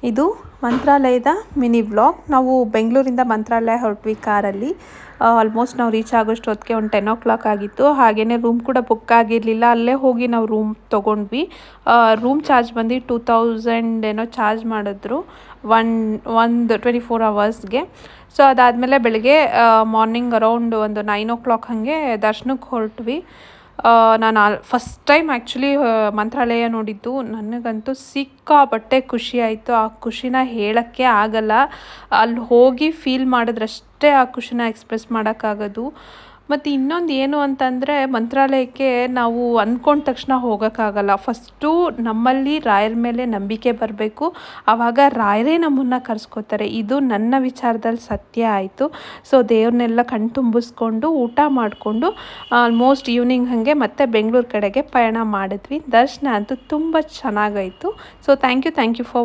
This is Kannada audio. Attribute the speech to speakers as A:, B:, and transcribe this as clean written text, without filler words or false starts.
A: ಇದು ಮಂತ್ರಾಲಯದ ಮಿನಿ ವ್ಲಾಗ್. ನಾವು ಬೆಂಗಳೂರಿಂದ ಮಂತ್ರಾಲಯ ಹೊರಟ್ವಿ ಕಾರಲ್ಲಿ. ಆಲ್ಮೋಸ್ಟ್ ನಾವು ರೀಚ್ ಆಗೋಷ್ಟೊತ್ತಿಗೆ ಒಂದು 10 o'clock ಆಗಿತ್ತು. ಹಾಗೆಯೇ ರೂಮ್ ಕೂಡ ಬುಕ್ ಆಗಿರಲಿಲ್ಲ. ಅಲ್ಲೇ ಹೋಗಿ ನಾವು ರೂಮ್ ತೊಗೊಂಡ್ವಿ. ರೂಮ್ ಚಾರ್ಜ್ ಬಂದು 2000 ಏನೋ ಚಾರ್ಜ್ ಮಾಡಿದ್ರು ಒಂದು 24 hours. ಸೊ ಅದಾದಮೇಲೆ ಬೆಳಗ್ಗೆ ಮಾರ್ನಿಂಗ್ ಅರೌಂಡ್ ಒಂದು 9 o'clock ಹಾಗೆ ದರ್ಶನಕ್ಕೆ ಹೊರಟ್ವಿ. ನಾನು ಫಸ್ಟ್ ಟೈಮ್ ಆ್ಯಕ್ಚುಲಿ ಮಂತ್ರಾಲಯ ನೋಡಿದ್ದು. ನನಗಂತೂ ಸಿಕ್ಕಾಪಟ್ಟೆ ಖುಷಿ ಆಯಿತು. ಆ ಖುಷಿನ ಹೇಳೋಕ್ಕೆ ಆಗಲ್ಲ. ಅಲ್ಲಿ ಹೋಗಿ ಫೀಲ್ ಮಾಡಿದ್ರಷ್ಟೇ ಆ ಖುಷಿನ ಎಕ್ಸ್ಪ್ರೆಸ್ ಮಾಡೋಕ್ಕಾಗೋದು. ಮತ್ತು ಇನ್ನೊಂದು ಏನು ಅಂತಂದರೆ, ಮಂತ್ರಾಲಯಕ್ಕೆ ನಾವು ಅಂದ್ಕೊಂಡ ತಕ್ಷಣ ಹೋಗೋಕ್ಕಾಗಲ್ಲ. ಫಸ್ಟು ನಮ್ಮಲ್ಲಿ ರಾಯರ ಮೇಲೆ ನಂಬಿಕೆ ಬರಬೇಕು. ಆವಾಗ ರಾಯರೇ ನಮ್ಮನ್ನು ಕರೆಸ್ಕೋತಾರೆ. ಇದು ನನ್ನ ವಿಚಾರದಲ್ಲಿ ಸತ್ಯ ಆಯಿತು. ಸೊ ದೇವ್ರನ್ನೆಲ್ಲ ಕಣ್ ತುಂಬಿಸ್ಕೊಂಡು ಊಟ ಮಾಡಿಕೊಂಡು ಆಲ್ಮೋಸ್ಟ್ ಈವ್ನಿಂಗ್ ಹಾಗೆ ಮತ್ತೆ ಬೆಂಗಳೂರು ಕಡೆಗೆ ಪಯಣ ಮಾಡಿದ್ವಿ. ದರ್ಶನ ಅಂತೂ ತುಂಬ ಚೆನ್ನಾಗಾಯಿತು. So thank you for